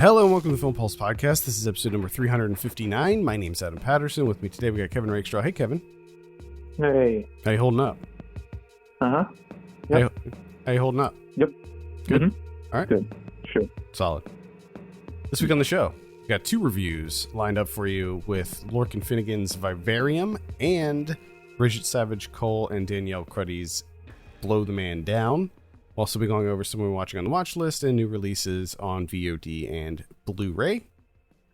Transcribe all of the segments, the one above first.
Hello and welcome to the Film Pulse Podcast. This is episode number 359. My name's Adam Patterson. With me today we got Kevin Rakestraw. Hey, Kevin. Hey. How you holding up? Uh-huh. Yep. How you holding up? Yep. Good? Mm-hmm. All right. Good. Sure. Solid. This week on the show, we got two reviews lined up for you with Lorcan Finnegan's Vivarium and Bridget Savage Cole and Danielle Cruddy's Blow the Man Down. We'll also be going over some we're watching on the watch list and new releases on VOD and Blu-ray.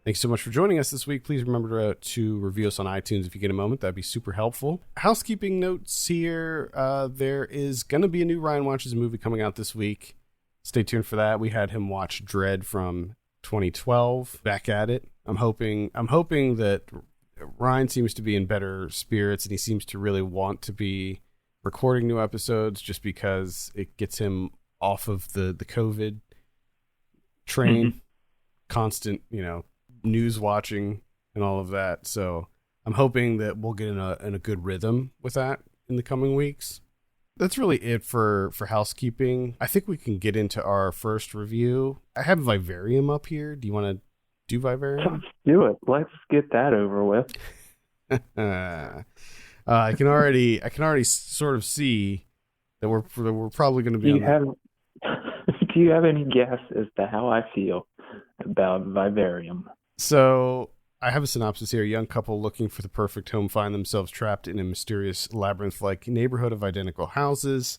Thanks so much for joining us this week. Please remember to review us on iTunes if you get a moment. That'd be super helpful. Housekeeping notes here. There is going to be a new Ryan Watches movie coming out this week. Stay tuned for that. We had him watch Dread from 2012. Back at it. I'm hoping that Ryan seems to be in better spirits and he seems to really want to be recording new episodes just because it gets him off of the COVID train. Mm-hmm. Constant, news watching and all of that. So I'm hoping that we'll get in a good rhythm with that in the coming weeks. That's really it for housekeeping. I think we can get into our first review. I have Vivarium up here. Do you want to do Vivarium? Let's do it. Let's get that over with. I can already sort of see that we're probably going to be. Do you have any guess as to how I feel about Vivarium? So I have a synopsis here. A young couple looking for the perfect home find themselves trapped in a mysterious labyrinth-like neighborhood of identical houses.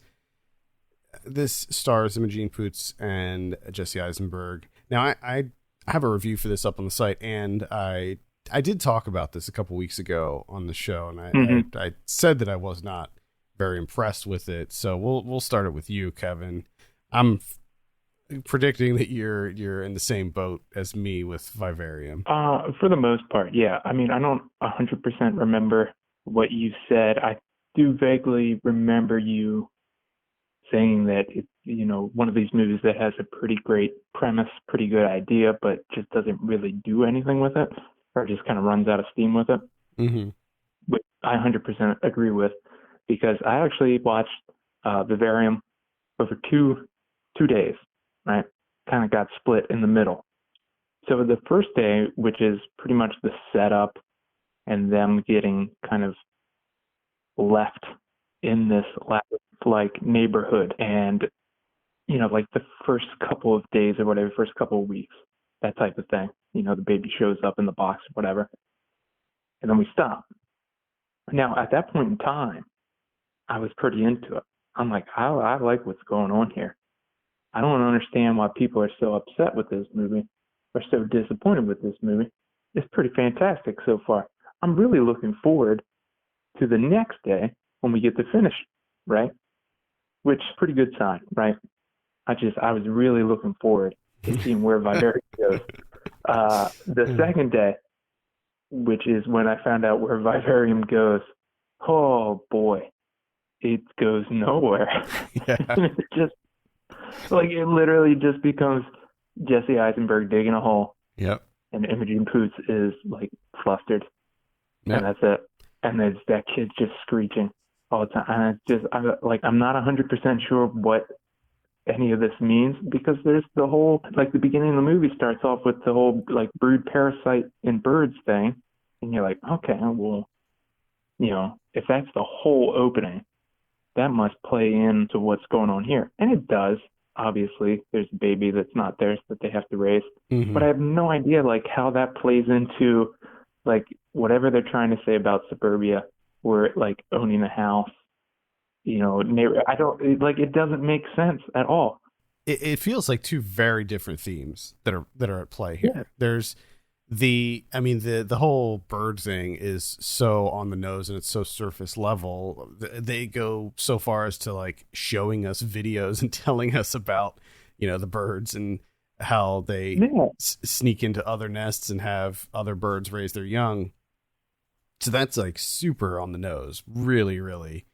This stars Imogen Poots and Jesse Eisenberg. Now, I have a review for this up on the site, and I did talk about this a couple weeks ago on the show, and I said that I was not very impressed with it. So we'll start it with you, Kevin. I'm predicting that you're in the same boat as me with Vivarium. For the most part, yeah. I mean, I don't 100% remember what you said. I do vaguely remember you saying that it's, one of these movies that has a pretty great premise, pretty good idea, but just doesn't really do anything with it, or just kind of runs out of steam with it. Mm-hmm. Which I 100% agree with, because I actually watched Vivarium over two days, right? Kind of got split in the middle. So the first day, which is pretty much the setup and them getting kind of left in this like neighborhood, and like the first couple of days or whatever, first couple of weeks, that type of thing. The baby shows up in the box or whatever, and then we stop. Now at that point in time, I was pretty into it. I'm like, I like what's going on here. I don't understand why people are so upset with this movie or so disappointed with this movie. It's pretty fantastic so far. I'm really looking forward to the next day when we get to finish, right? Which is a pretty good sign, right? I was really looking forward to seeing where Vivarium goes. The second day, which is when I found out where Vivarium goes, oh boy, it goes nowhere. Yeah. It just, it literally just becomes Jesse Eisenberg digging a hole. Yep. And Imogen Poots is flustered. Yep. And that's it. And there's that kid just screeching all the time. And it's just, I'm not 100% sure what any of this means, because there's the whole, the beginning of the movie starts off with the whole brood parasite in birds thing. And you're like, okay, well, if that's the whole opening, that must play into what's going on here. And it does. Obviously, there's a baby that's not theirs that they have to raise. Mm-hmm. But I have no idea how that plays into whatever they're trying to say about suburbia, or owning a house. I don't it doesn't make sense at all. It feels like two very different themes that are at play here. Yeah. There's the whole bird thing is so on the nose and it's so surface level. They go so far as to showing us videos and telling us about the birds and how they sneak into other nests and have other birds raise their young. So that's super on the nose, really, really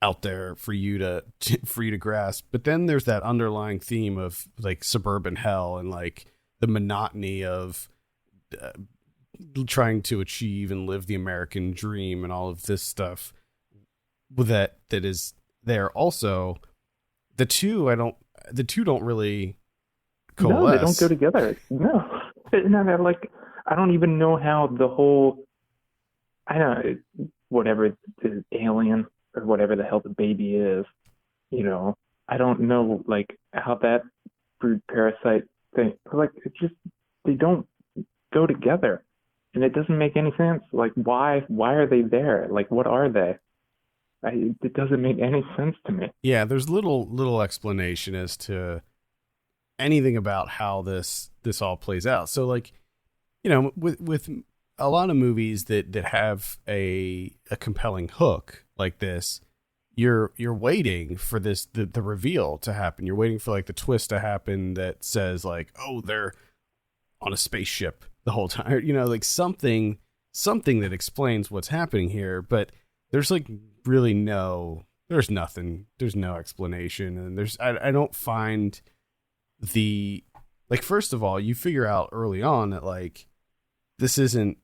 out there for you to grasp. But then there's that underlying theme of suburban hell and the monotony of trying to achieve and live the American dream and all of this stuff that is there. Also, the two don't really No, they don't coalesce. go together. No. No, they're like, I don't even know how the whole, I don't know, whatever the alien or whatever the hell the baby is, I don't know, like, how that brood parasite thing, like, it just, they don't go together. And it doesn't make any sense. Like, why are they there? Like, what are they? It doesn't make any sense to me. Yeah, there's little explanation as to anything about how this all plays out. So like, with a lot of movies that have a compelling hook like this, you're waiting for the reveal to happen. You're waiting for like the twist to happen that says like, oh, they're on a spaceship the whole time. Like something that explains what's happening here, but there's like really there's nothing. There's no explanation, and I don't find the, like, first of all, you figure out early on that like this isn't,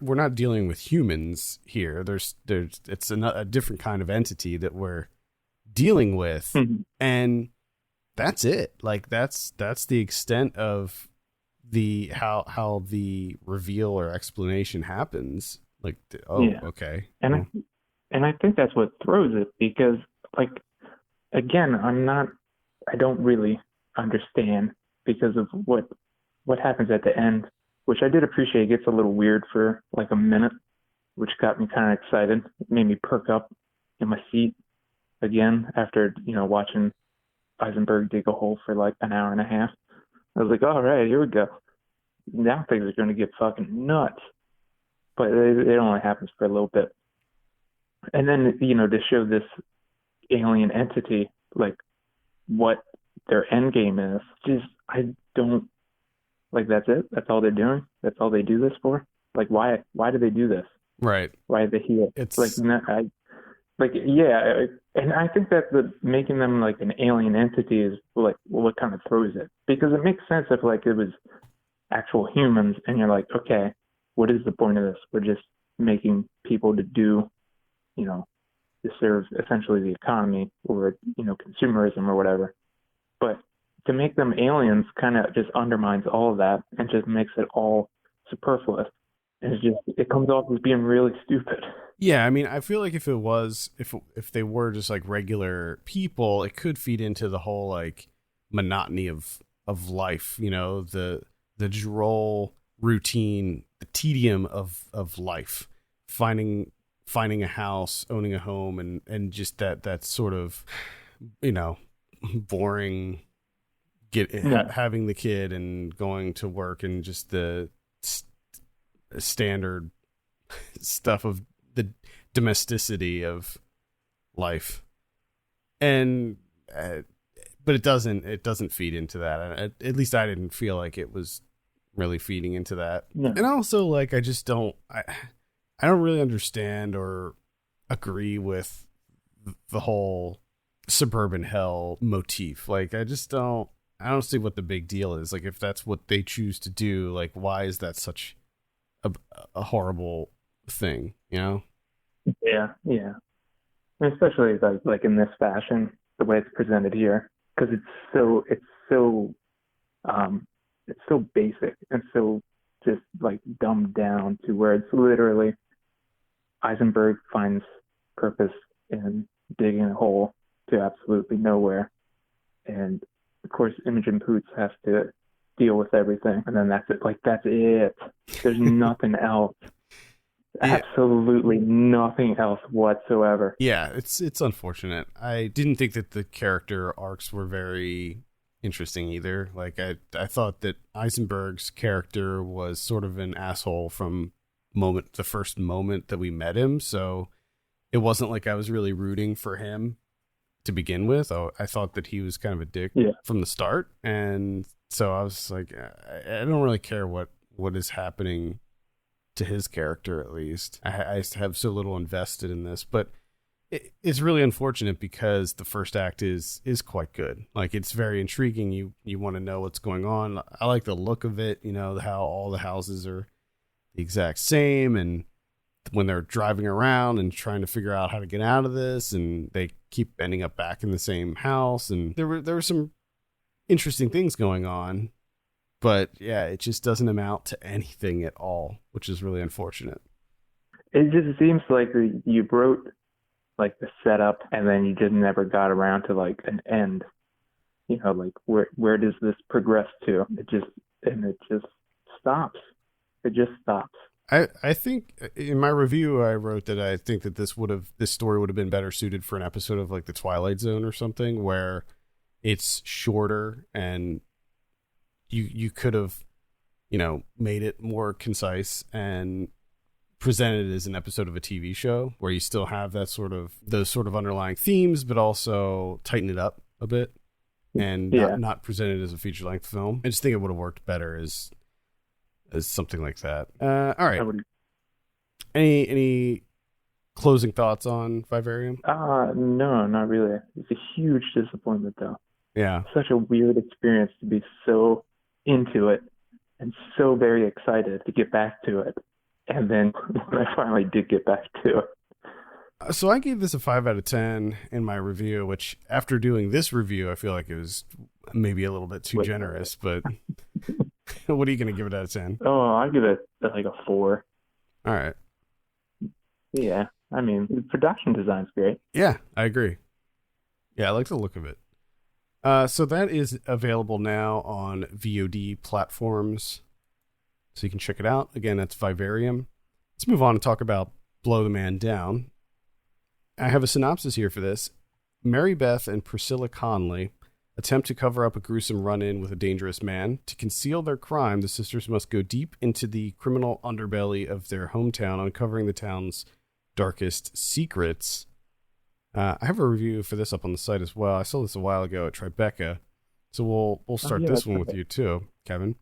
we're not dealing with humans here. It's a different kind of entity that we're dealing with, and that's it. Like that's the extent of the how the reveal or explanation happens. Like, okay, And I think that's what throws it, because, like, again, I don't really understand, because of what happens at the end, which I did appreciate. It gets a little weird for like a minute, which got me kind of excited. It made me perk up in my seat again after, watching Eisenberg dig a hole for like an hour and a half. I was like, all right, here we go. Now things are going to get fucking nuts. But it only happens for a little bit. And then, to show this alien entity, like, what their end game is, just, I don't, like, that's it? That's all they're doing? That's all they do this for? Like, why do they do this? right? Why are they here? It's like, yeah, and I think that making them like an alien entity is like what kind of throws it, because it makes sense if like it was actual humans, and you're like, okay, what is the point of this? We're just making people to do, to serve essentially the economy, or consumerism or whatever. But to make them aliens kind of just undermines all of that and just makes it all superfluous. And it comes off as being really stupid. Yeah, I mean, I feel like if they were just like regular people, it could feed into the whole like monotony of life, the droll routine, the tedium of life, finding a house, owning a home, and just that sort of, boring having the kid and going to work, and just the standard stuff of the domesticity of life. And but it doesn't feed into that. At least I didn't feel like it was really feeding into that. No. And also, like, I just don't really understand or agree with the whole suburban hell motif. Like, I don't see what the big deal is. Like, if that's what they choose to do, like, why is that such a horrible thing, Yeah. And especially like in this fashion, the way it's presented here, because it's so basic and so just like dumbed down to where it's literally Eisenberg finds purpose in digging a hole to absolutely nowhere, and of course Imogen Poots has to deal with everything, and then that's it. Like, that's it. There's nothing else. Absolutely nothing else whatsoever. Yeah, it's unfortunate. I didn't think that the character arcs were very interesting either. Like, I thought that Eisenberg's character was sort of an asshole from the first moment that we met him, so it wasn't like I was really rooting for him to begin with. I thought that he was kind of a dick from the start, and so I was like, I don't really care what is happening to his character. At least I have so little invested in this, but it's really unfortunate because the first act is quite good. Like, it's very intriguing. You want to know what's going on. I like the look of it, how all the houses are the exact same, and when they're driving around and trying to figure out how to get out of this, and they keep ending up back in the same house, and there were some interesting things going on, but yeah, it just doesn't amount to anything at all, which is really unfortunate. It just seems like you wrote like the setup and then you just never got around to like an end. You know, like where does this progress to? It just stops. It just stops. I think in my review I wrote that I think that this story would have been better suited for an episode of like The Twilight Zone or something, where it's shorter and you could have, made it more concise and presented it as an episode of a TV show where you still have those sort of underlying themes, but also tighten it up a bit and not present it as a feature length film. I just think it would have worked better as something like that. All right. Any closing thoughts on Vivarium? No, not really. It's a huge disappointment though. Yeah. Such a weird experience to be so into it and so very excited to get back to it. And then when I finally did get back to it. So I gave this a 5 out of 10 in my review, which after doing this review, I feel like it was maybe a little bit too generous, but what are you going to give it out of 10? Oh, I give it like a 4. All right. Yeah. I mean, the production design's great. Yeah, I agree. Yeah, I like the look of it. So that is available now on VOD platforms, so you can check it out. Again, that's Vivarium. Let's move on and talk about Blow the Man Down. I have a synopsis here for this. Mary Beth and Priscilla Conley attempt to cover up a gruesome run-in with a dangerous man. To conceal their crime, the sisters must go deep into the criminal underbelly of their hometown, uncovering the town's darkest secrets. I have a review for this up on the site as well. I saw this a while ago at Tribeca, so we'll start this one with you too, Kevin.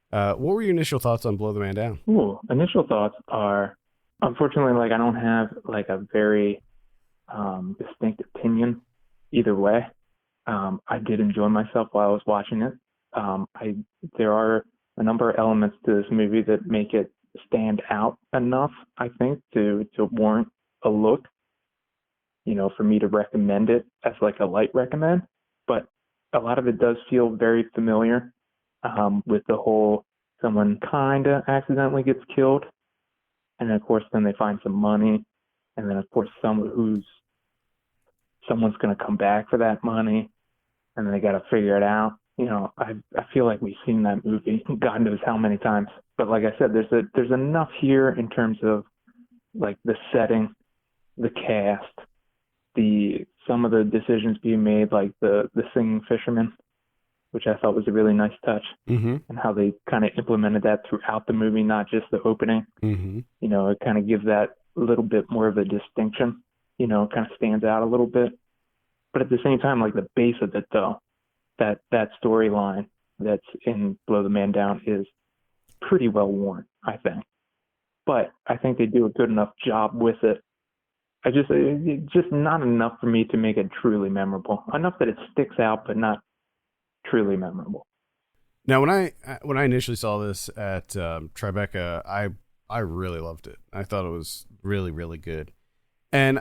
What were your initial thoughts on Blow the Man Down? Ooh, initial thoughts are, unfortunately, like I don't have like a very distinct opinion either way. I did enjoy myself while I was watching it. There are a number of elements to this movie that make it stand out enough, I think, to warrant a look, for me to recommend it as like a light recommend. But a lot of it does feel very familiar, with the whole someone kind of accidentally gets killed. And of course, then they find some money. And then of course, someone's going to come back for that money. And then they got to figure it out. I feel like we've seen that movie God knows how many times. But like I said, there's enough here in terms of like the setting, the cast, some of the decisions being made, like the singing fisherman, which I thought was a really nice touch, and how they kind of implemented that throughout the movie, not just the opening. It kind of gives that a little bit more of a distinction. It kind of stands out a little bit. But at the same time, like the base of it, though, that storyline that's in Blow the Man Down is pretty well worn, I think. But I think they do a good enough job with it. It's just not enough for me to make it truly memorable. Enough that it sticks out, but not truly memorable. Now, when I initially saw this at Tribeca, I really loved it. I thought it was really, really good. And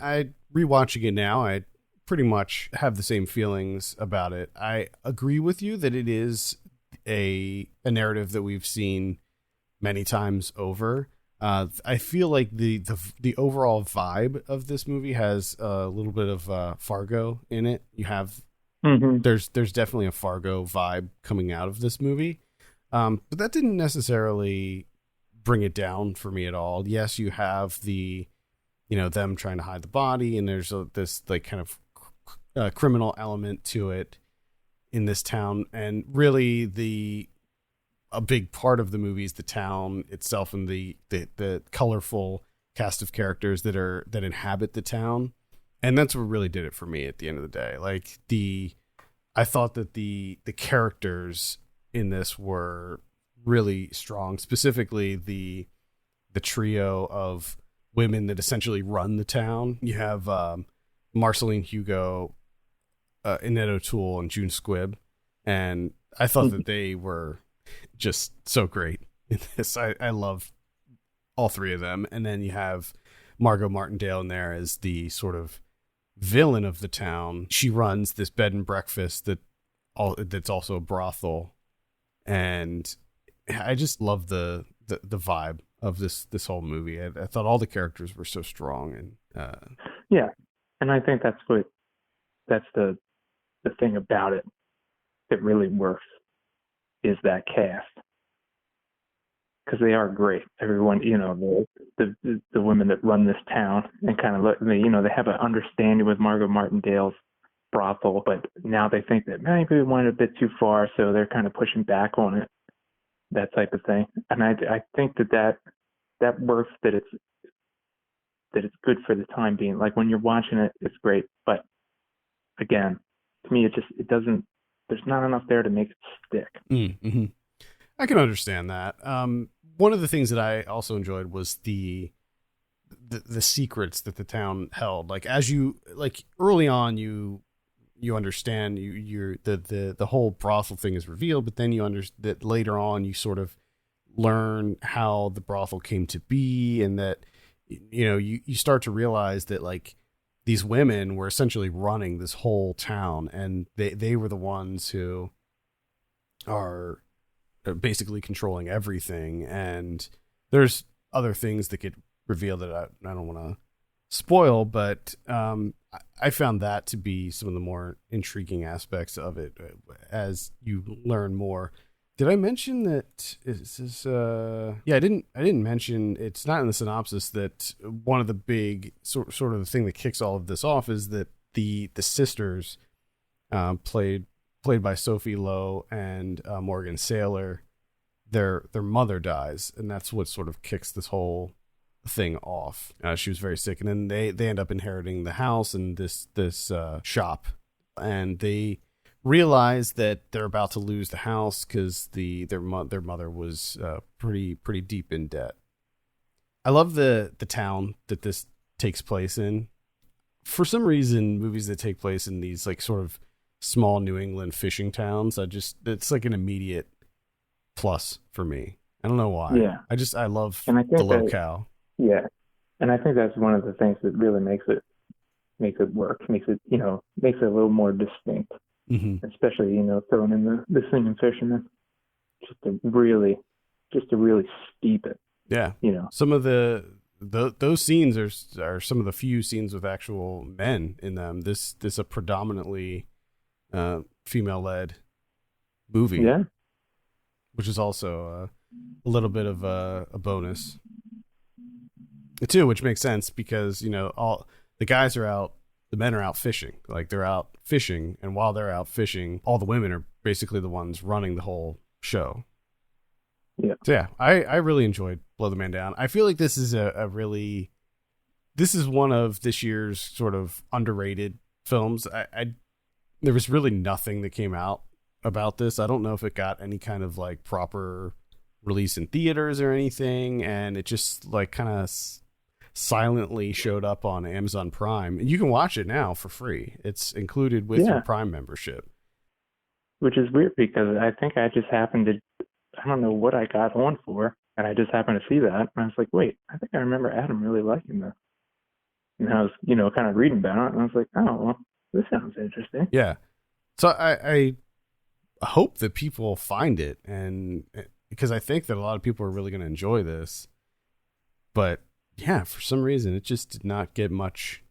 rewatching it now, I pretty much have the same feelings about it. I agree with you that it is a narrative that we've seen many times over. I feel like the overall vibe of this movie has a little bit of Fargo in it. You have there's definitely a Fargo vibe coming out of this movie, but that didn't necessarily bring it down for me at all. Yes, you have them trying to hide the body, and there's this like kind of criminal element to it in this town, and really a big part of the movie is the town itself and the colorful cast of characters that inhabit the town. And that's what really did it for me at the end of the day. Like I thought that the characters in this were really strong, specifically the trio of women that essentially run the town. You have Marceline Hugo, Annette O'Toole, and June Squibb. And I thought that they were just so great in this. I love all three of them. And then you have Margot Martindale in there as the sort of villain of the town. She runs this bed and breakfast that that's also a brothel, and I just love the vibe of this whole movie. I thought all the characters were so strong, and Yeah, and I think that's the thing about it that really works is that cast, because they are great. Everyone, the women that run this town and kind of they have an understanding with Margot Martindale's brothel, but now they think that maybe we went a bit too far, so they're kind of pushing back on it, that type of thing. And I think that works, that it's good for the time being. Like when you're watching it, it's great, but again, to me, it doesn't. There's not enough there to make it stick. Mm-hmm. I can understand that. One of the things that I also enjoyed was the secrets that the town held. Like early on, you understand you're the whole brothel thing is revealed, but then you understand that later on you sort of learn how the brothel came to be, and that you start to realize that like these women were essentially running this whole town, and they were the ones who are basically controlling everything. And there's other things that get revealed that I don't want to spoil, but I found that to be some of the more intriguing aspects of it as you learn more. Did I mention that I didn't mention, it's not in the synopsis, that one of the big sort of the thing that kicks all of this off is that the sisters, played by Sophie Lowe and Morgan Saylor, their mother dies, and that's what sort of kicks this whole thing off. She was very sick, and then they end up inheriting the house and this shop, and they realize that they're about to lose the house because their mother was pretty deep in debt. I love the town that this takes place in. For some reason, movies that take place in these like sort of small New England fishing towns, it's like an immediate plus for me. I don't know why. Yeah. I love and I think the locale. Yeah, and I think that's one of the things that really makes it work, makes it a little more distinct. Mm-hmm. Especially throwing in the singing fisherman, just to really steep it. Yeah, some of those scenes are some of the few scenes with actual men in them. This a predominantly female led movie. Yeah, which is also a little bit of a bonus too, which makes sense because all the guys are out. The men are out fishing, like they're out fishing, and while they're out fishing, all the women are basically the ones running the whole show. Yeah. So yeah, I really enjoyed Blow the Man Down. I feel like this is this is one of this year's sort of underrated films. There was really nothing that came out about this. I don't know if it got any kind of like proper release in theaters or anything, and it just like kind of silently showed up on Amazon Prime. You can watch it now for free. It's included with your Prime membership. Which is weird because I think I just happened to, I don't know what I got on for, and I just happened to see that, and I was like, wait, I think I remember Adam really liking this. And I was, kind of reading about it, and I was like, oh, well, this sounds interesting. Yeah. So I hope that people find it, and because I think that a lot of people are really going to enjoy this. But yeah, for some reason, it just did not get much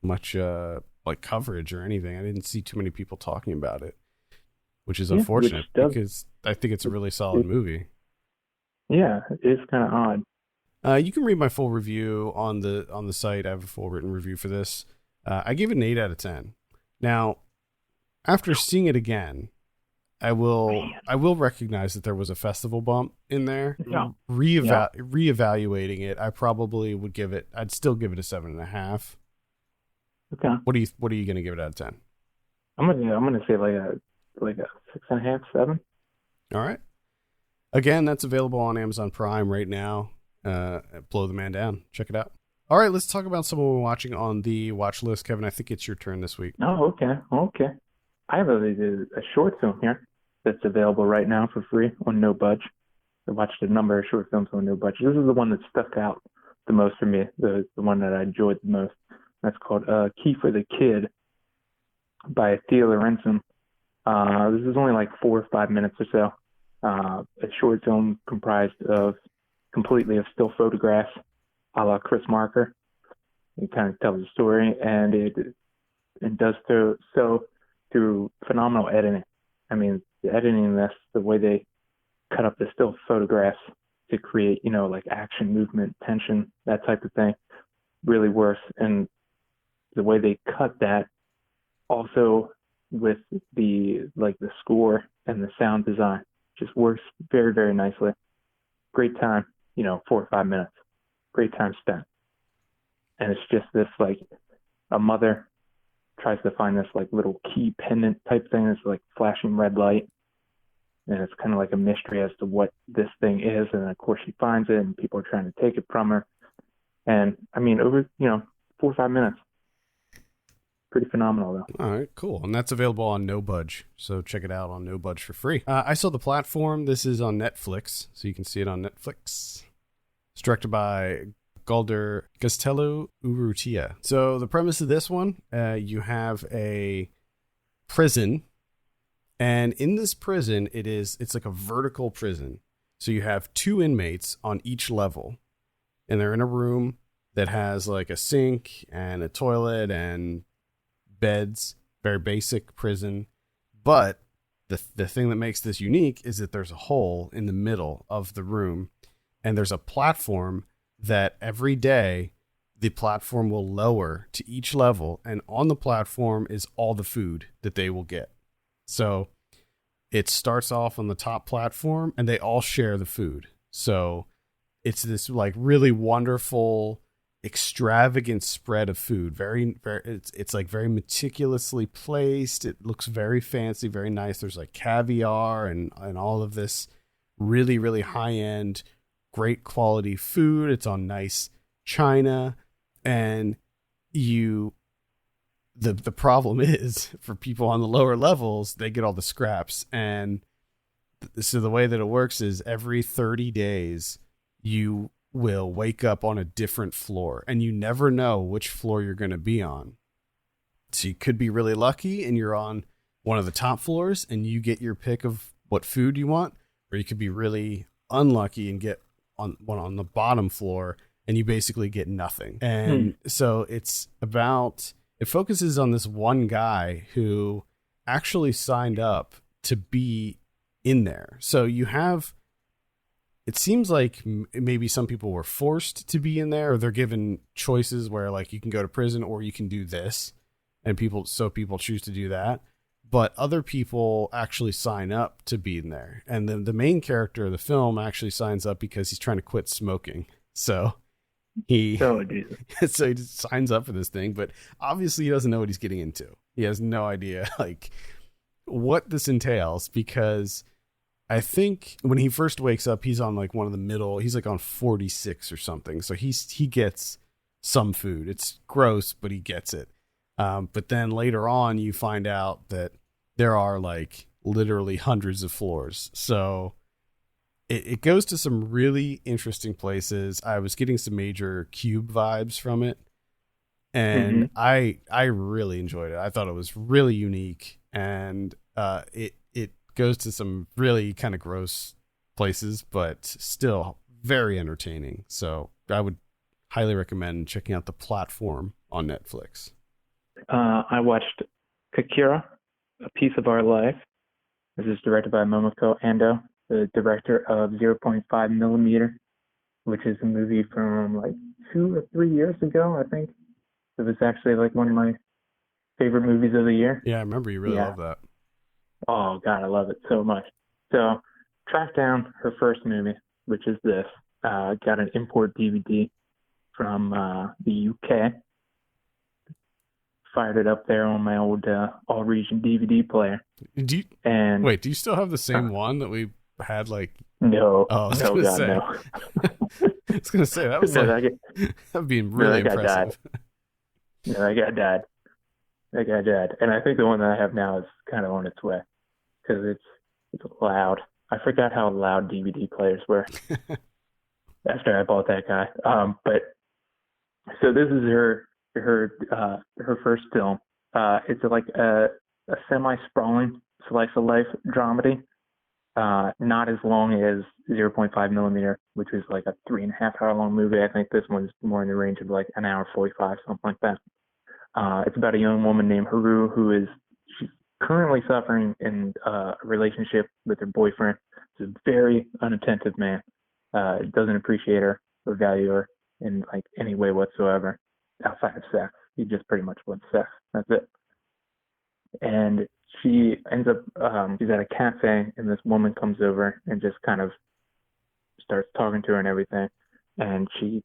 like coverage or anything. I didn't see too many people talking about it, which is unfortunate because I think it's a really solid movie. Yeah, it is kind of odd. You can read my full review on the site. I have a full written review for this. I gave it an 8 out of 10. Now, after seeing it again, I will recognize that there was a festival bump in there. Yeah. Reevaluating it, I probably would I'd still give it a 7.5. Okay. What are you gonna give it out of 10? I'm gonna say like a 6.5, 7. All right. Again, that's available on Amazon Prime right now. Blow the Man Down. Check it out. All right, let's talk about someone we're watching on the watch list. Kevin, I think it's your turn this week. Oh, okay. I have a short film here that's available right now for free on No Budge. I watched a number of short films on No Budge. This is the one that stuck out the most for me, the one that I enjoyed the most. That's called Key for the Kid by Thea Lorenzen. This is only like 4 or 5 minutes or so. A short film comprised of completely of still photographs, a la Chris Marker. It kind of tells a story, and it does so through phenomenal editing. I mean, the editing in this, the way they cut up the still photographs to create, like action, movement, tension, that type of thing, really works. And the way they cut that also with the score and the sound design just works very, very nicely. Great time, 4 or 5 minutes. Great time spent. And it's just this like a mother tries to find this like little key pendant type thing. It's like flashing red light. And it's kind of like a mystery as to what this thing is. And of course she finds it and people are trying to take it from her. And I mean, over, 4 or 5 minutes. Pretty phenomenal though. All right, cool. And that's available on No Budge. So check it out on No Budge for free. I saw the platform. This is on Netflix. So you can see it on Netflix. It's directed by Galder Castello Urrutia. So the premise of this one, you have a prison. And in this prison, it's like a vertical prison. So you have 2 inmates on each level. And they're in a room that has like a sink and a toilet and beds. Very basic prison. But the thing that makes this unique is that there's a hole in the middle of the room. And there's a platform that every day the platform will lower to each level. And on the platform is all the food that they will get. So it starts off on the top platform and they all share the food. So it's this like really wonderful, extravagant spread of food. Very, very, it's like very meticulously placed. It looks very fancy, very nice. There's like caviar and all of this really, really high end, great quality food. It's on nice china. And the problem is for people on the lower levels, they get all the scraps. And so the way that it works is every 30 days, you will wake up on a different floor and you never know which floor you're going to be on. So you could be really lucky and you're on one of the top floors and you get your pick of what food you want, or you could be really unlucky and get on one on the bottom floor and you basically get nothing. And so it focuses on this one guy who actually signed up to be in there. So it seems like maybe some people were forced to be in there, or they're given choices where like you can go to prison or you can do this, and people choose to do that. But other people actually sign up to be in there. And then the main character of the film actually signs up because he's trying to quit smoking. So he just signs up for this thing, but obviously he doesn't know what he's getting into. He has no idea like what this entails, because I think when he first wakes up, he's on like one of the middle, he's like on 46 or something. So he gets some food. It's gross, but he gets it. But then later on, you find out that there are like literally hundreds of floors. So it goes to some really interesting places. I was getting some major Cube vibes from it. And I really enjoyed it. I thought it was really unique. And it goes to some really kind of gross places, but still very entertaining. So I would highly recommend checking out The Platform on Netflix. I watched Kakira, A Piece of Our Life. This is directed by Momoko Ando, the director of 0.5 Millimeter, which is a movie from like 2 or 3 years ago, I think. It was actually like one of my favorite movies of the year. Yeah, I remember you really love that. Oh, God, I love it so much. So, tracked down her first movie, which is this. Got an import DVD from the UK. Fired it up there on my old all-region DVD player. Do you still have the same one that we had like... No. Oh, I was going to say. No. I was going to say, that was that'd be really impressive. No, that guy died. And I think the one that I have now is kind of on its way, because it's loud. I forgot how loud DVD players were after I bought that guy. But so this is her first film. It's like a semi-sprawling slice of life dramedy. Not as long as 0.5 millimeter, which is like a 3.5 hour long movie. I think this one's more in the range of like an hour 45, something like that. It's about a young woman named Haru she's currently suffering in a relationship with her boyfriend. He's a very unattentive man. Doesn't appreciate her or value her in like any way whatsoever outside of sex. He just pretty much wants sex. That's it. And she ends up, she's at a cafe, and this woman comes over and just kind of starts talking to her and everything. And she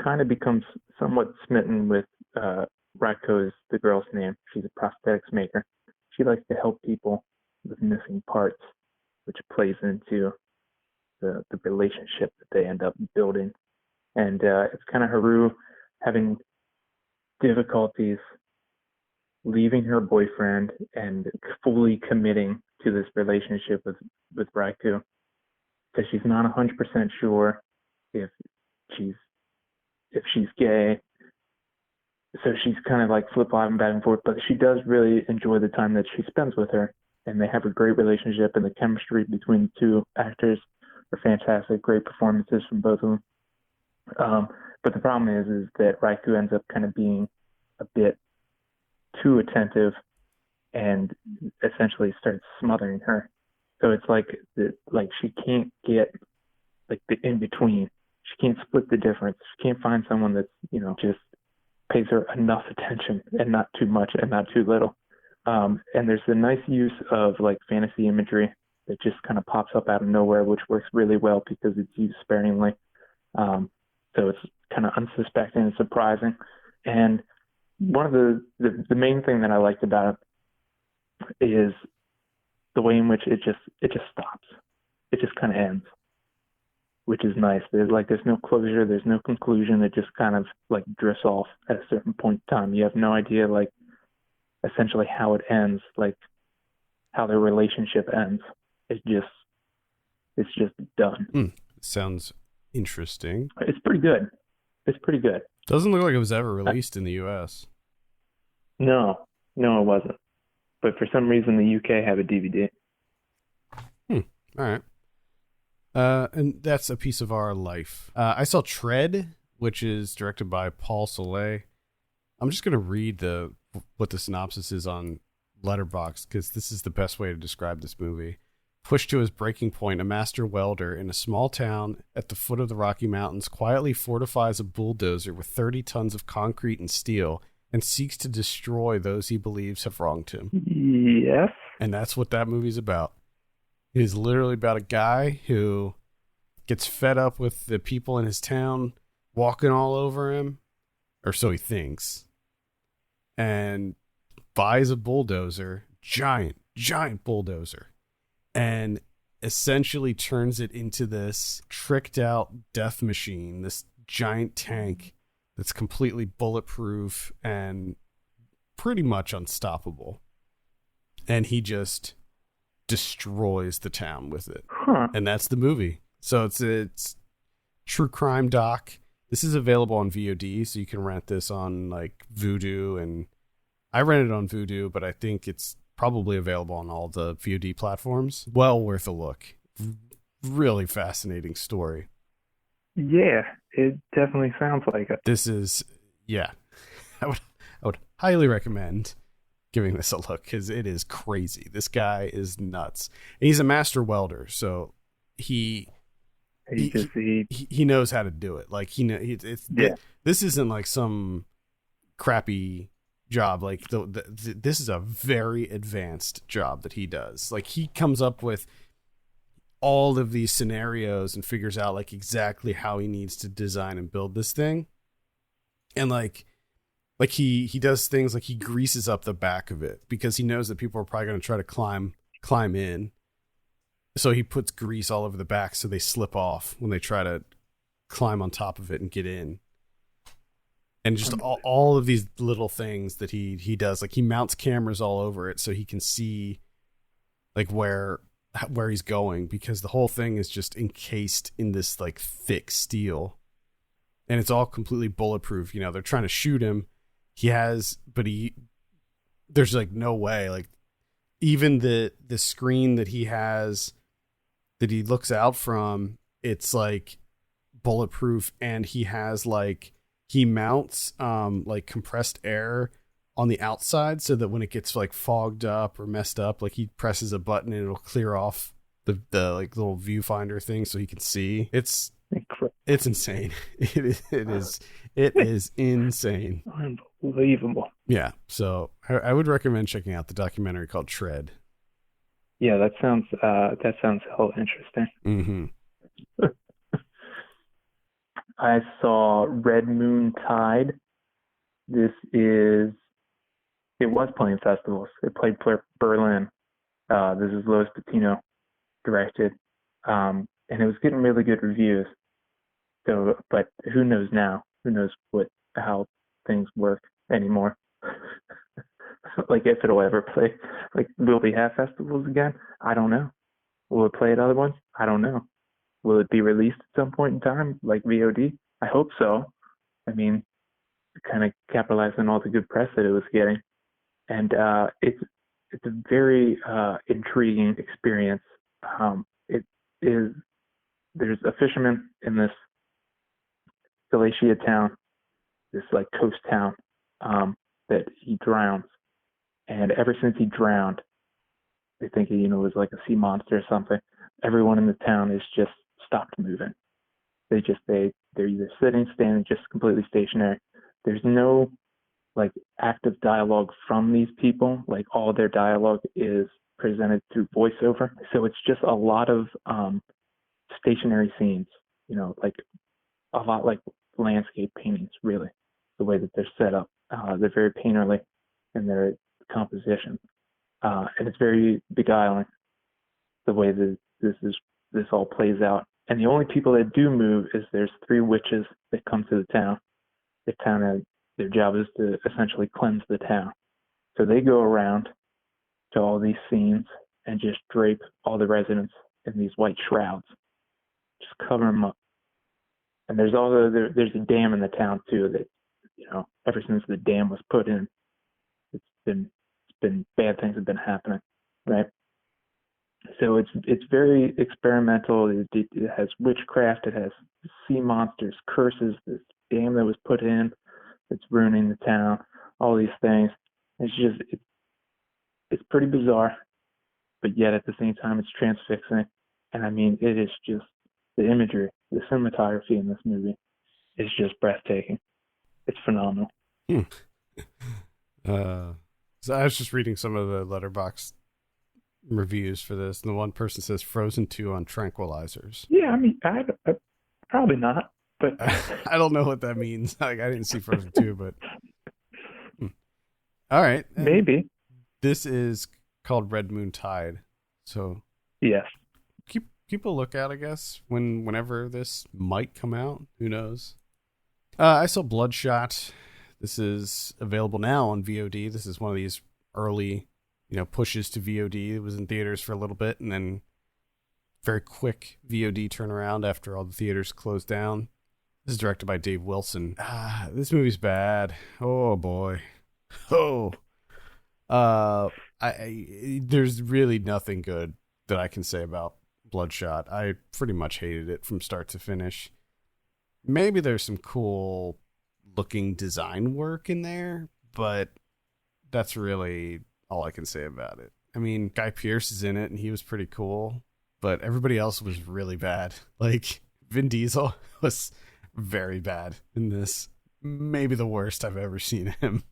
kind of becomes somewhat smitten with Raiko is the girl's name. She's a prosthetics maker. She likes to help people with missing parts, which plays into the relationship that they end up building. And it's kind of Haru having difficulties leaving her boyfriend and fully committing to this relationship with Raikou, because she's not 100% sure if she's gay. So she's kind of like flip-flopping back and forth, but she does really enjoy the time that she spends with her, and they have a great relationship, and the chemistry between the two actors are fantastic. Great performances from both of them. But the problem is that Raikou ends up kind of being a bit too attentive and essentially starts smothering her. So it's like she can't get like the in between. She can't split the difference. She can't find someone that's, just pays her enough attention and not too much and not too little. And there's a nice use of like fantasy imagery that just kind of pops up out of nowhere, which works really well because it's used sparingly. So it's kind of unsuspecting and surprising. And one of the main thing that I liked about it is the way in which it just stops. It just kind of ends, which is nice. There's no closure. There's no conclusion. It just kind of like drifts off at a certain point in time. You have no idea like essentially how it ends, like how their relationship ends. It's just done. Sounds interesting. It's pretty good. Doesn't look like it was ever released in the U.S. No, it wasn't. But for some reason, the UK have a DVD. All right. And that's A Piece of Our Life. I saw Tread, which is directed by Paul Soleil. I'm just going to read what the synopsis is on Letterboxd, because this is the best way to describe this movie. Pushed to his breaking point, a master welder in a small town at the foot of the Rocky Mountains quietly fortifies a bulldozer with 30 tons of concrete and steel and seeks to destroy those he believes have wronged him. Yes. And that's what that movie's about. It is literally about a guy who gets fed up with the people in his town walking all over him, or so he thinks, and buys a bulldozer, giant bulldozer, and essentially turns it into this tricked out death machine, this giant tank that's completely bulletproof and pretty much unstoppable. And he just destroys the town with it. And that's the movie. So it's true crime doc. This is available on VOD, so you can rent this on like Vudu, and I rented it on Vudu, but I think it's probably available on all the VOD platforms. Well worth a look. Really fascinating story. Yeah, it definitely sounds like it. This is, yeah. I would highly recommend giving this a look, because it is crazy. This guy is nuts. And he's a master welder, so he knows how to do it. Like this isn't like some crappy job. Like this is a very advanced job that he does. Like he comes up with all of these scenarios and figures out like exactly how he needs to design and build this thing. And like he does things like he greases up the back of it because he knows that people are probably going to try to climb in. So he puts grease all over the back so they slip off when they try to climb on top of it and get in. And just all of these little things that he does, like he mounts cameras all over it so he can see like where he's going, because the whole thing is just encased in this like thick steel, and it's all completely bulletproof. You know, they're trying to shoot him. There's like no way, like even the screen that he has that he looks out from, it's like bulletproof, and he has like he mounts like compressed air on the outside so that when it gets like fogged up or messed up, like he presses a button and it'll clear off the like little viewfinder thing so he can see. It's insane. It is insane. Unbelievable. Yeah. So I would recommend checking out the documentary called Tread. Yeah, that sounds hell interesting. Mm-hmm. I saw Red Moon Tide. It was playing festivals. It played Berlin. This is Louis Patino directed, and it was getting really good reviews. So, but who knows now? Who knows how things work anymore? Like if it'll ever play. Like, will we have festivals again? I don't know. Will it play at other ones? I don't know. Will it be released at some point in time, like VOD? I hope so. I mean, kind of capitalizing on all the good press that it was getting, and it's a very intriguing experience. It is. There's a fisherman in this Galicia town, this like coast town, that he drowns, and ever since he drowned, they think he, was like a sea monster or something. Everyone in the town is just stopped moving. They're either sitting, standing, just completely stationary. There's no like active dialogue from these people. Like all their dialogue is presented through voiceover. So it's just a lot of stationary scenes, like a lot like landscape paintings, really, the way that they're set up. They're very painterly in their composition. And it's very beguiling the way that this all plays out. And the only people that do move is there's 3 witches that come to the town. Their job is to essentially cleanse the town. So they go around to all these scenes and just drape all the residents in these white shrouds, just cover them up. And there's a dam in the town too that, ever since the dam was put in, it's been bad things have been happening, right? So it's very experimental. It has witchcraft. It has sea monsters, curses. This dam that was put in that's ruining the town. All these things. It's pretty bizarre, but yet at the same time it's transfixing. And I mean, it is just the imagery, the cinematography in this movie is just breathtaking. It's phenomenal. So I was just reading some of the Letterboxd reviews for this, and the one person says Frozen 2 on tranquilizers. Yeah, I mean, I probably not, but I don't know what that means. Like, I didn't see Frozen 2, but all right, maybe. This is called Red Moon Tide, so yes, keep a lookout, I guess, whenever this might come out. Who knows? I saw Bloodshot. This is available now on VOD. This is one of these early, pushes to VOD. It was in theaters for a little bit, and then very quick VOD turnaround after all the theaters closed down. This is directed by Dave Wilson. This movie's bad. Oh boy. Oh. There's really nothing good that I can say about Bloodshot. I pretty much hated it from start to finish. Maybe there's some cool looking design work in there, but that's really all I can say about it. I mean, Guy Pearce is in it and he was pretty cool, but everybody else was really bad. Like Vin Diesel was very bad in this. Maybe the worst I've ever seen him.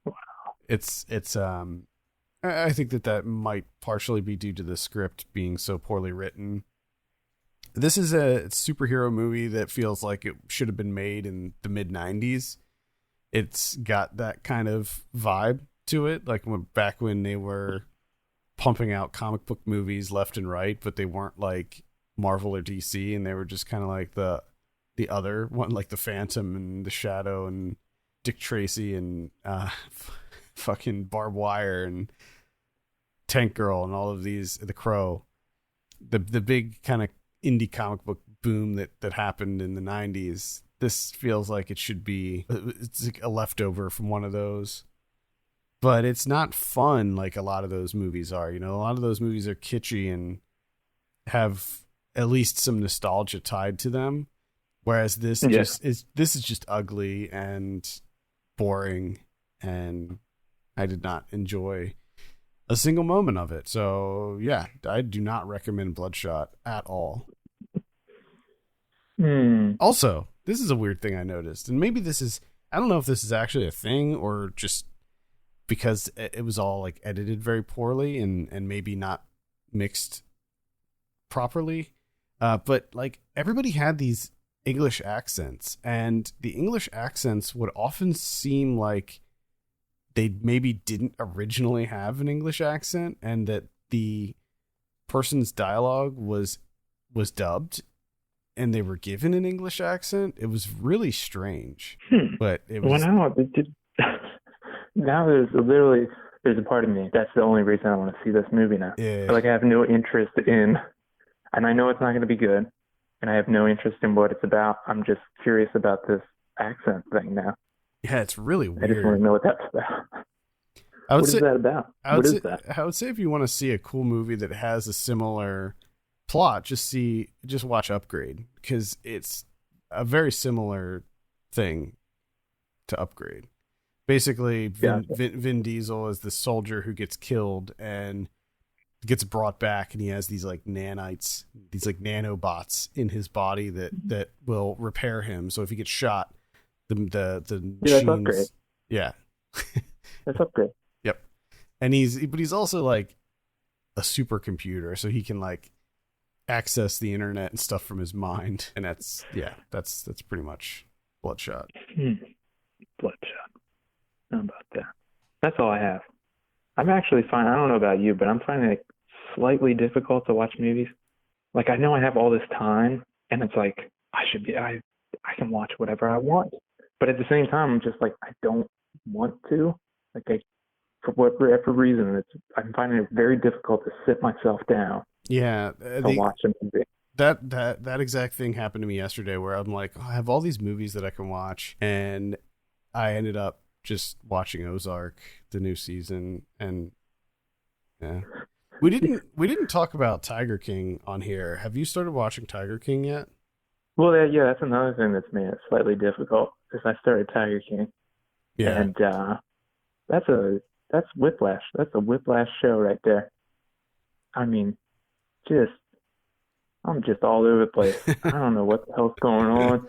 Wow. It's I think that might partially be due to the script being so poorly written. This is a superhero movie that feels like it should have been made in the mid-90s. It's got that kind of vibe to it, like back when they were pumping out comic book movies left and right, but they weren't like Marvel or DC, and they were just kind of like the other one, like the Phantom and the Shadow and Dick Tracy and fucking Barbed Wire and Tank Girl and all of these, The Crow, the big kind of indie comic book boom that happened in the 90s. This feels like it should be, it's like a leftover from one of those. but it's not fun like a lot of those movies are. You know, a lot of those movies are kitschy and have at least some nostalgia tied to them, whereas this is just ugly and boring, and I did not enjoy a single moment of it. So yeah, I do not recommend Bloodshot at all. Also, this is a weird thing I noticed, and maybe this is, I don't know if this is actually a thing or just because it was all like edited very poorly and maybe not mixed properly. But like everybody had these English accents, and the English accents would often seem like they maybe didn't originally have an English accent, and that the person's dialogue was dubbed and they were given an English accent. It was really strange. But it was now there's a part of me that's the only reason I want to see this movie now. Yeah. Like I have no interest in, and I know it's not going to be good, and I have no interest in what it's about. I'm just curious about this accent thing now. Yeah, it's really weird. I just want to know what that's about. What is that about? What is that? I would say if you want to see a cool movie that has a similar plot, just watch Upgrade, because it's a very similar thing to Upgrade. Basically, Vin Diesel is the soldier who gets killed and gets brought back, and he has these like nanites, these like nanobots in his body that will repair him. So if he gets shot, the machines, that's Upgrade. Yeah, that's Upgrade. Yep. And he's also like a supercomputer, so he can like access the internet and stuff from his mind, and that's pretty much Bloodshot. Bloodshot. How about that? That's all I have. I'm actually fine. I don't know about you, but I'm finding it slightly difficult to watch movies. Like I know I have all this time, and it's like I can watch whatever I want, but at the same time, I'm just like I don't want to. Like for whatever reason, I'm finding it very difficult to sit myself down. Yeah, to watch a movie. That exact thing happened to me yesterday, where I'm like, I have all these movies that I can watch, and I ended up just watching Ozark, the new season, and yeah, we didn't talk about Tiger King on here. Have you started watching Tiger King yet? Well, yeah, that's another thing that's made it slightly difficult, because I started Tiger King. Yeah, and that's Whiplash. That's a Whiplash show right there. I mean, I'm just all over the place. I don't know what the hell's going on.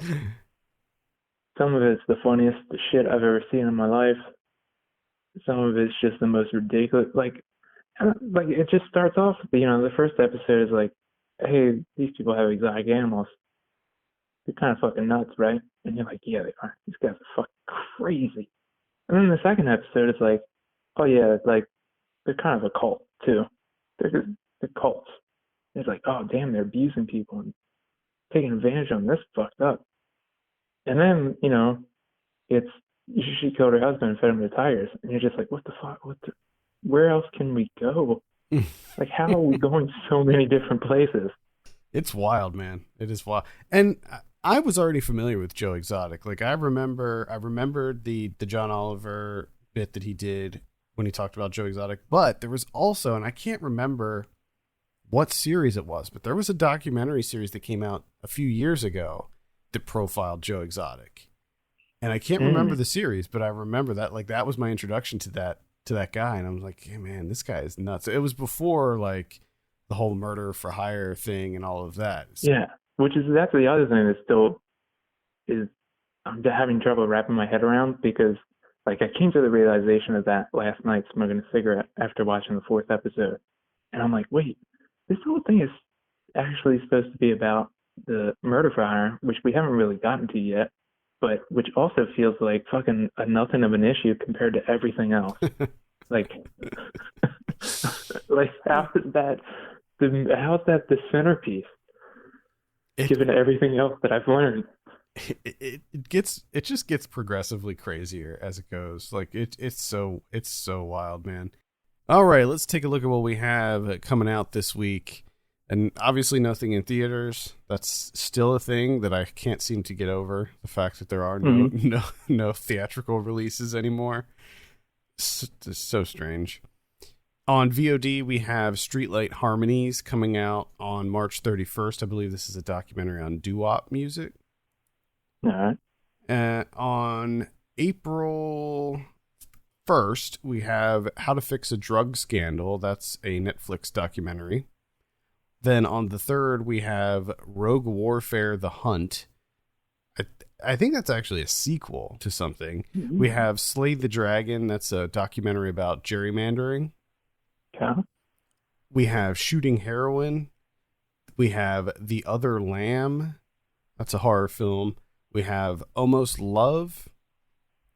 Some of it's the funniest shit I've ever seen in my life. Some of it's just the most ridiculous. Like it just starts off, the first episode is like, hey, these people have exotic animals. They're kind of fucking nuts, right? And you're like, yeah, they are. These guys are fucking crazy. And then the second episode is like, oh yeah, like they're kind of a cult too. They're cults. It's like, oh damn, they're abusing people and taking advantage of them. That's fucked up. And then, it's she killed her husband and fed him to tigers. And you're just like, what the fuck? Where else can we go? Like, how are we going so many different places? It's wild, man. It is wild. And I was already familiar with Joe Exotic. Like, I remembered the John Oliver bit that he did when he talked about Joe Exotic. But there was also, and I can't remember what series it was, but there was a documentary series that came out a few years ago that profiled Joe Exotic, and I can't remember the series, but I remember that like that was my introduction to that guy, and I was like, hey man, this guy is nuts. It was before like the whole murder for hire thing and all of that. So, yeah, that's the other thing that still is I'm having trouble wrapping my head around, because like I came to the realization of that last night smoking a cigarette after watching the 4th episode, and I'm like, wait, this whole thing is actually supposed to be about the murder for hire, which we haven't really gotten to yet, but which also feels like fucking nothing of an issue compared to everything else. Like, like how's that the centerpiece, given everything else that I've learned? It just gets progressively crazier as it goes. Like it's so wild, man. All right, let's take a look at what we have coming out this week. And obviously nothing in theaters. That's still a thing that I can't seem to get over. The fact that there are no theatrical releases anymore. It's so strange. On VOD, we have Streetlight Harmonies coming out on March 31st. I believe this is a documentary on doo-wop music. All right. On April 1st, we have How to Fix a Drug Scandal. That's a Netflix documentary. Then on the 3rd, we have Rogue Warfare: The Hunt. I think that's actually a sequel to something. Mm-hmm. We have Slay the Dragon. That's a documentary about gerrymandering. Okay. We have Shooting Heroin. We have The Other Lamb. That's a horror film. We have Almost Love.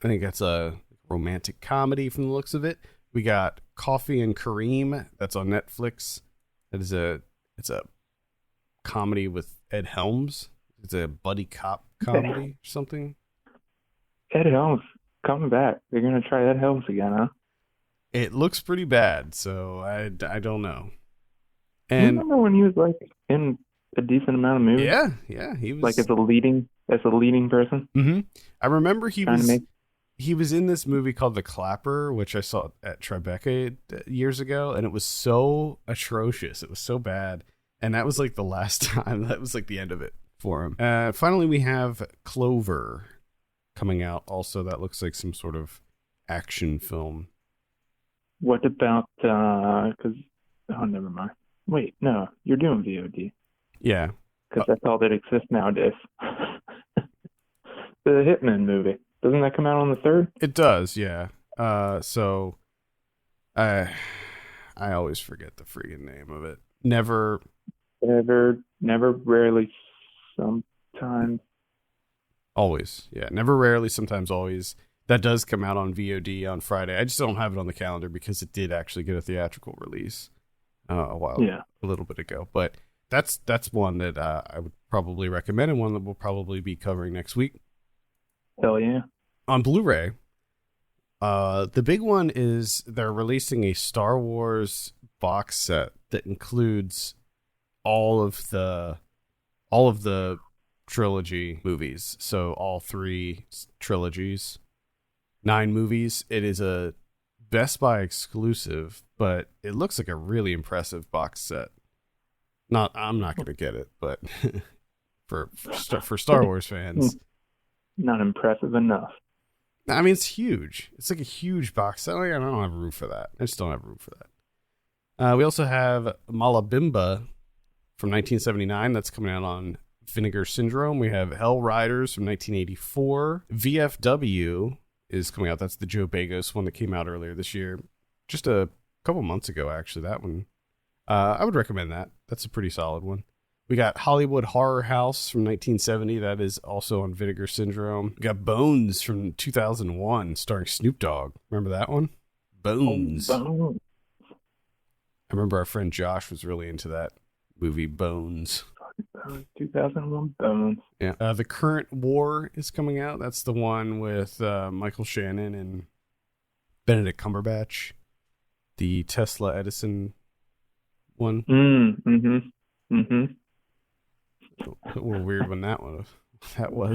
I think that's a romantic comedy from the looks of it. We got Coffee and Kareem. That's on Netflix. It's a comedy with Ed Helms. It's a buddy cop comedy or something. Ed Helms coming back. They're going to try Ed Helms again, huh? It looks pretty bad, so I don't know. And you remember when he was like in a decent amount of movies? Yeah, he was like as a leading person. Mm-hmm. I remember he was in this movie called The Clapper, which I saw at Tribeca years ago, and it was so atrocious. It was so bad, and that was like the last time. That was like the end of it for him. Finally, we have Clover coming out. Also, that looks like some sort of action film. What about, never mind. Wait, no, you're doing VOD. Yeah. Because that's all that exists nowadays. The Hitman movie. Doesn't that come out on the 3rd? It does, yeah. So, I always forget the freaking name of it. Never, rarely, sometimes. Always, yeah. Never, rarely, sometimes, always. That does come out on VOD on Friday. I just don't have it on the calendar because it did actually get a theatrical release a little bit ago. But that's one that I would probably recommend, and one that we'll probably be covering next week. Hell yeah. On Blu-ray, the big one is they're releasing a Star Wars box set that includes all of the trilogy movies. So all 3 trilogies. 9 movies. It is a Best Buy exclusive, but it looks like a really impressive box set. I'm not going to get it, but for Star Wars fans, not impressive enough. I mean, it's huge. It's like a huge box set. Like, I don't have room for that. I just don't have room for that. We also have Malabimba from 1979. That's coming out on Vinegar Syndrome. We have Hell Riders from 1984. VFW is coming out. That's the Joe Begos one that came out earlier this year. Just a couple months ago, actually, that one. I would recommend that. That's a pretty solid one. We got Hollywood Horror House from 1970. That is also on Vinegar Syndrome. We got Bones from 2001 starring Snoop Dogg. Remember that one? Bones. Oh, Bones. I remember our friend Josh was really into that movie, Bones. 2001 Bones. Yeah. The Current War is coming out. That's the one with Michael Shannon and Benedict Cumberbatch. The Tesla Edison one. A little weird when that was. Oh,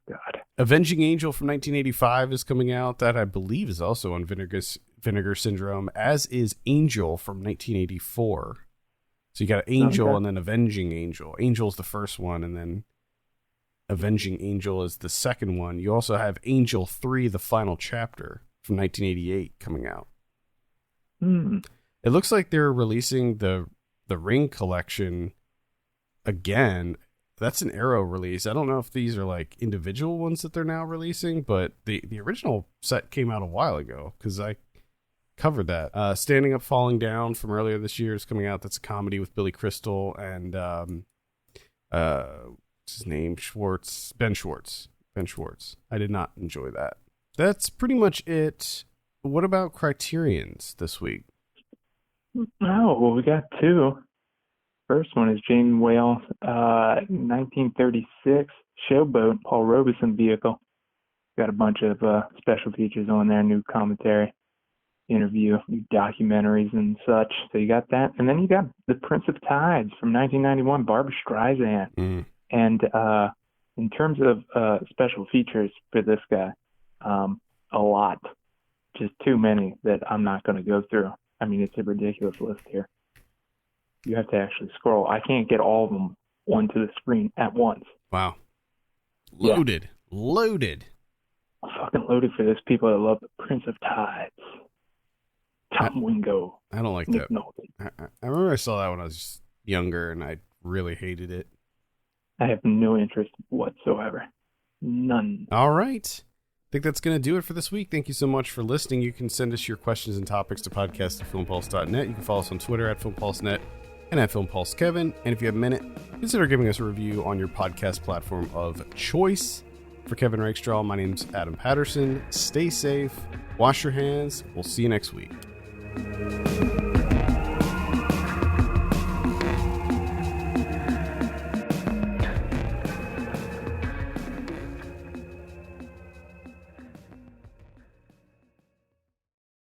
God. Avenging Angel from 1985 is coming out. That, I believe, is also on Vinegar Syndrome, as is Angel from 1984. So you got Angel and then Avenging Angel. Angel's the first one, and then Avenging Angel is the second one. You also have Angel 3, The Final Chapter from 1988 coming out. It looks like they're releasing the Ring collection again. That's an Arrow release. I don't know if these are like individual ones that they're now releasing, but the original set came out a while ago because I covered that. Standing Up, Falling Down from earlier this year is coming out. That's a comedy with Billy Crystal and what's his name? Ben Schwartz. I did not enjoy that. That's pretty much it. What about Criterion's this week? Oh, well, we got 2. First one is Jane Whale, 1936 Showboat, Paul Robeson vehicle. Got a bunch of special features on there, new commentary, interview, new documentaries and such. So you got that. And then you got The Prince of Tides from 1991, Barbra Streisand. And in terms of special features for this guy, a lot, just too many that I'm not going to go through. I mean, it's a ridiculous list here. You have to actually scroll. I can't get all of them onto the screen at once. Wow. Loaded. I'm fucking loaded for this. People that love the Prince of Tides. Tom Wingo. I don't like Nick that. Nolte. I remember I saw that when I was younger, and I really hated it. I have no interest whatsoever. None. All right. I think that's going to do it for this week. Thank you so much for listening. You can send us your questions and topics to podcast@filmpulse.net. You can follow us on Twitter @FilmPulseNet and @FilmPulseKevin. And if you have a minute, consider giving us a review on your podcast platform of choice. For Kevin Rakestraw, my name's Adam Patterson. Stay safe. Wash your hands. We'll see you next week.